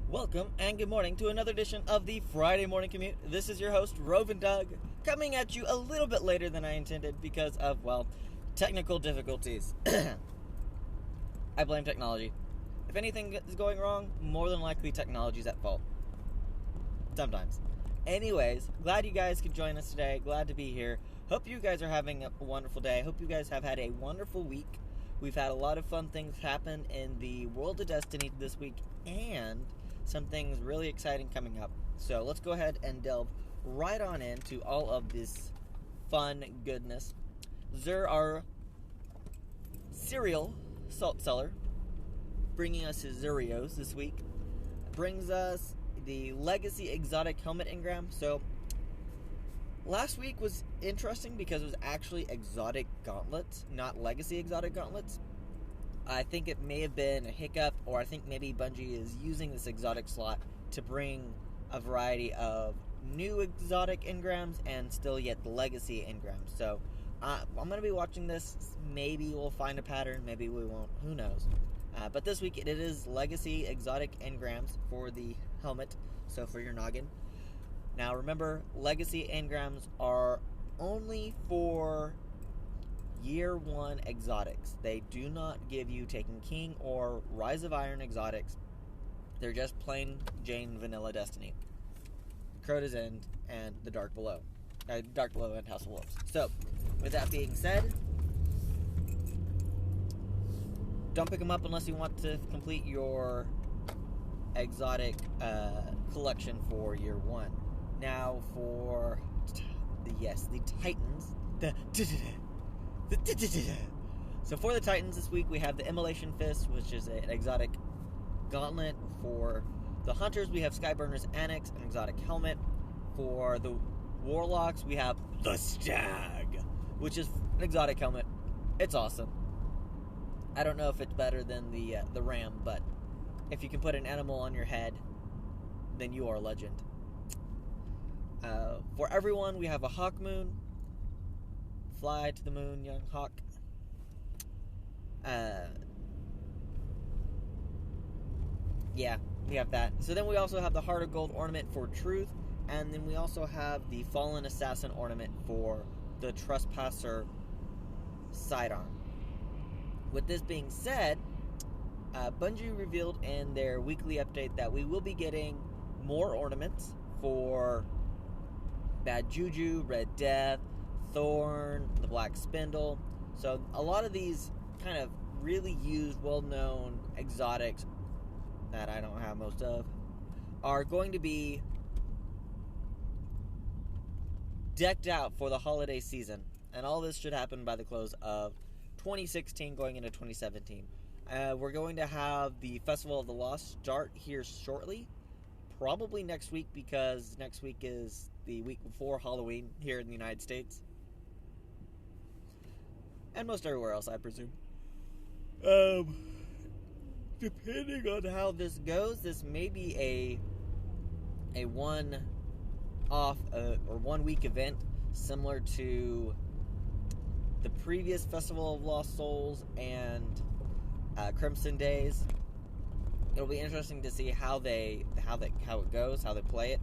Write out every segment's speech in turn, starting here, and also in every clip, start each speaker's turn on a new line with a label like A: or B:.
A: Welcome and good morning to another edition of the Friday Morning Commute. This is your host, Rovin Doug, coming at you a little bit later than I intended because of, technical difficulties. I blame technology. If anything is going wrong, more than likely technology's at fault. Sometimes. Anyways, glad you guys could join us today. Glad to be here. Hope you guys are having a wonderful day. Hope you guys have had a wonderful week. We've had a lot of fun things happen in the world of Destiny this week, and some things really exciting coming up. So let's go ahead and delve right on into all of this fun goodness. Xur, our serial salt seller, bringing us his Xurios this week, brings us the Legacy Exotic Helmet Engram. So last week was interesting because it was actually Exotic Gauntlets, not Legacy Exotic Gauntlets. I think it may have been a hiccup, or I think maybe Bungie is using this exotic slot to bring a variety of new exotic engrams and still yet the legacy engrams. So I'm going to be watching this. Maybe we'll find a pattern, maybe we won't, who knows. But this week it is legacy exotic engrams for the helmet, so for your noggin. Now remember, legacy engrams are only for Year 1 exotics. They do not give you Taken King or Rise of Iron exotics. They're just plain Jane vanilla Destiny. Crota's End and the Dark Below. Dark Below and House of Wolves. So, with that being said, don't pick them up unless you want to complete your exotic collection for Year 1. Now for the Titans. So for the Titans this week, we have the Immolation Fist, which is an exotic gauntlet. For the Hunters, we have Skyburner's Annex, an exotic helmet. For the Warlocks, we have the Stag, which is an exotic helmet. It's awesome. I don't know if it's better than the Ram, but if you can put an animal on your head, then you are a legend. For everyone, we have a Hawk Moon. Fly to the moon, young hawk. Yeah, we have that. So then we also have the Heart of Gold ornament for Truth, and then we also have the Fallen Assassin ornament for the Trespasser sidearm. With this being said, Bungie revealed in their weekly update that we will be getting more ornaments for Bad Juju, Red Death, Thorn, the Black Spindle. So a lot of these kind of really used, well-known exotics that I don't have most of are going to be decked out for the holiday season. And all this should happen by the close of 2016 going into 2017. We're going to have the Festival of the Lost start here shortly. Probably next week, because next week is the week before Halloween here in the United States. And most everywhere else, I presume. Depending on how this goes, this may be a one-off or one-week event similar to the previous Festival of Lost Souls and Crimson Days. It'll be interesting to see how it goes, how they play it.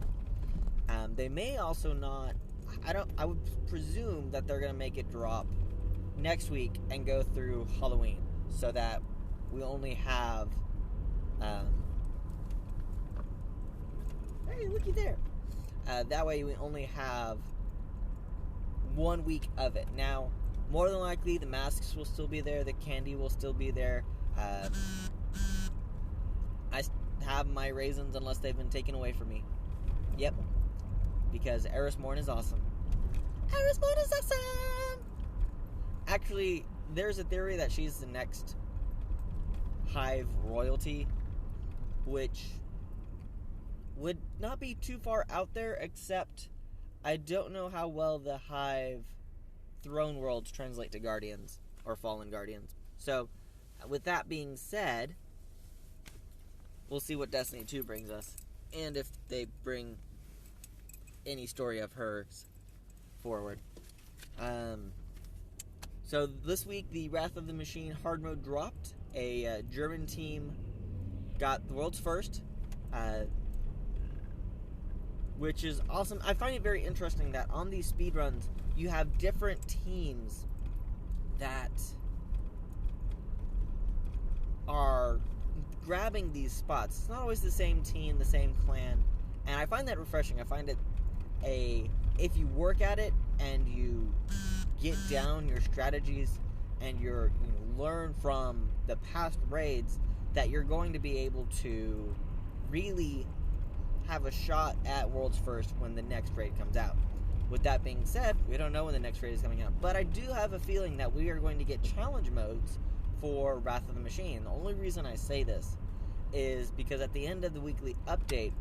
A: They may also not. I would presume that they're going to make it drop next week and go through Halloween, so that we only have hey, looky there. That way we only have 1 week of it. Now, more than likely the masks will still be there, the candy will still be there. I have my raisins unless they've been taken away from me. Yep, because Eris Morn is awesome. Eris Morn is awesome! Actually, there's a theory that she's the next Hive royalty, which would not be too far out there, except I don't know how well the Hive throne worlds translate to Guardians, or Fallen Guardians. So, with that being said, we'll see what Destiny 2 brings us, and if they bring any story of hers forward. So this week, the Wrath of the Machine hard mode dropped. A German team got the world's first. which is awesome. I find it very interesting that on these speedruns, you have different teams that are grabbing these spots. It's not always the same team, the same clan, and I find that refreshing. I find it if you work at it and you get down your strategies and you learn from the past raids, that you're going to be able to really have a shot at World's First when the next raid comes out. With that being said, we don't know when the next raid is coming out, but I do have a feeling that we are going to get challenge modes for Wrath of the Machine. The only reason I say this is because at the end of the weekly update,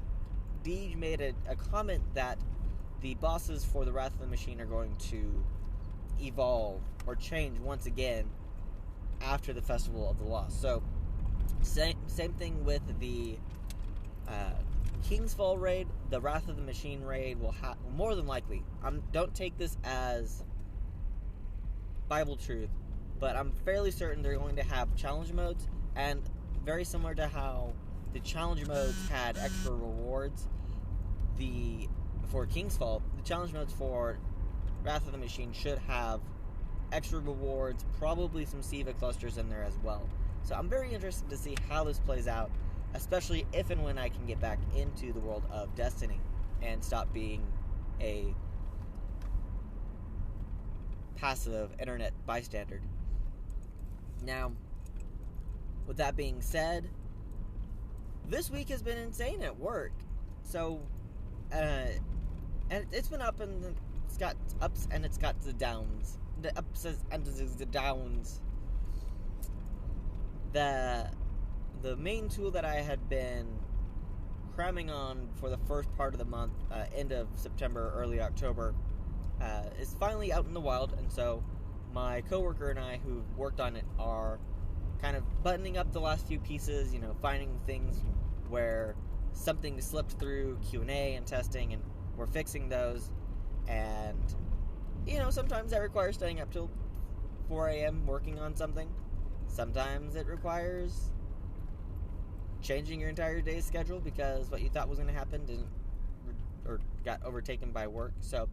A: Deej made a comment that the bosses for the Wrath of the Machine are going to evolve or change once again after the Festival of the Lost. So, same thing with the King's Fall raid. The Wrath of the Machine raid will more than likely. Don't take this as Bible truth, but I'm fairly certain they're going to have challenge modes, and very similar to how the challenge modes had extra rewards for King's Fall, the challenge modes for Wrath of the Machine should have extra rewards, probably some Siva clusters in there as well. So I'm very interested to see how this plays out, especially if and when I can get back into the world of Destiny and stop being a passive internet bystander. Now, with that being said, this week has been insane at work. So, and it's been it's got ups and it's got the downs. The ups and the downs. The main tool that I had been cramming on for the first part of the month, end of September, early October, is finally out in the wild, and so my coworker and I who worked on it are kind of buttoning up the last few pieces, finding things where something slipped through Q&A and testing, and we're fixing those. And sometimes that requires staying up till 4 a.m. working on something. Sometimes it requires changing your entire day's schedule because what you thought was going to happen didn't, or got overtaken by work. So,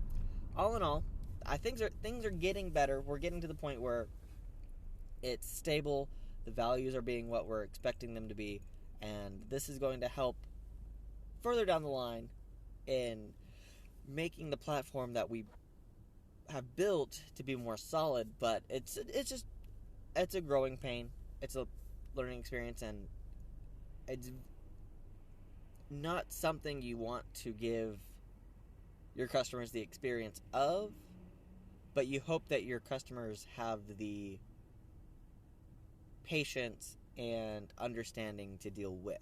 A: all in all, things are getting better. We're getting to the point where it's stable. The values are being what we're expecting them to be, and this is going to help further down the line in making the platform that we have built to be more solid. But it's a growing pain. It's a learning experience, and it's not something you want to give your customers the experience of, but you hope that your customers have the patience and understanding to deal with.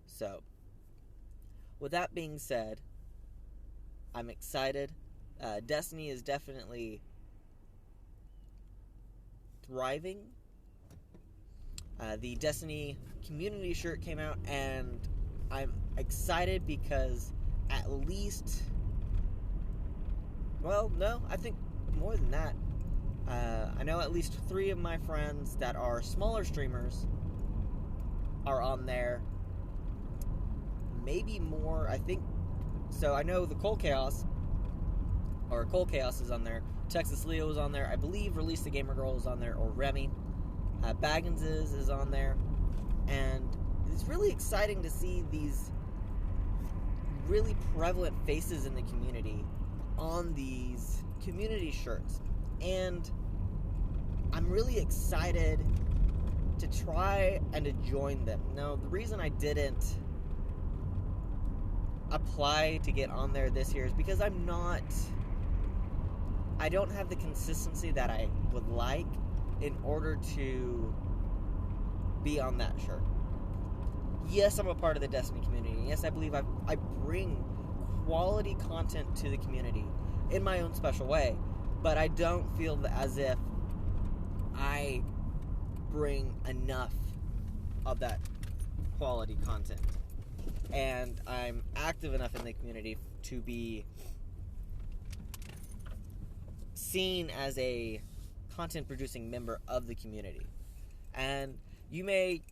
A: So, with that being said, I'm excited. Destiny is definitely thriving. The Destiny community shirt came out, and I'm excited because at least, I think more than that. I know at least 3 of my friends that are smaller streamers are on there. Maybe more, I think. So I know the Cole Chaos is on there. Texas Leo is on there. I believe Release the Gamer Girl is on there, or Remy. Baggins is on there. And it's really exciting to see these really prevalent faces in the community on these community shirts. And I'm really excited to try and to join them. Now, the reason I didn't apply to get on there this year is because I don't have the consistency that I would like in order to be on that shirt. Yes, I'm a part of the Destiny community. Yes, I believe I bring quality content to the community in my own special way, but I don't feel as if I bring enough of that quality content. And I'm active enough in the community to be seen as a content-producing member of the community. And you may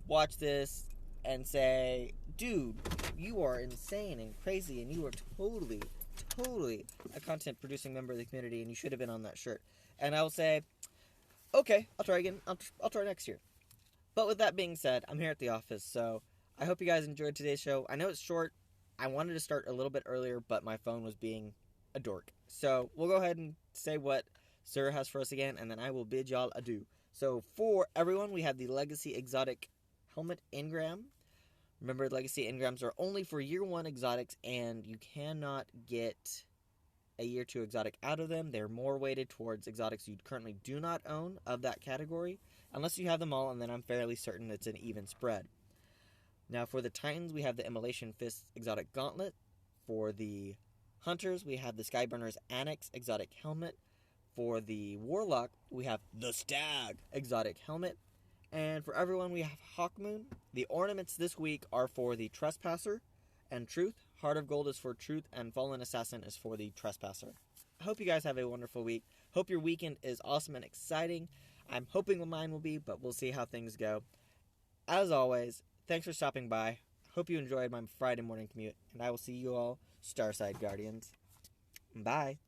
A: watch this and say, dude, you are insane and crazy, and you are totally a content-producing member of the community, and you should have been on that shirt. And I will say, okay, I'll try again. I'll try next year. But with that being said, I'm here at the office, so I hope you guys enjoyed today's show. I know it's short. I wanted to start a little bit earlier, but my phone was being a dork. So we'll go ahead and say what Xur has for us again, and then I will bid y'all adieu. So for everyone, we have the Legacy Exotic Helmet Engram. Remember, Legacy Engrams are only for Year 1 exotics, and you cannot get a Year 2 exotic out of them. They're more weighted towards exotics you currently do not own of that category, unless you have them all, and then I'm fairly certain it's an even spread. Now, for the Titans, we have the Immolation Fist Exotic Gauntlet. For the Hunters, we have the Skyburner's Annex Exotic Helmet. For the Warlock, we have the Stag Exotic Helmet. And for everyone, we have Hawkmoon. The ornaments this week are for the Trespasser and Truth. Heart of Gold is for Truth, and Fallen Assassin is for the Trespasser. I hope you guys have a wonderful week. Hope your weekend is awesome and exciting. I'm hoping mine will be, but we'll see how things go. As always, thanks for stopping by. Hope you enjoyed my Friday morning commute, and I will see you all Starside Guardians. Bye.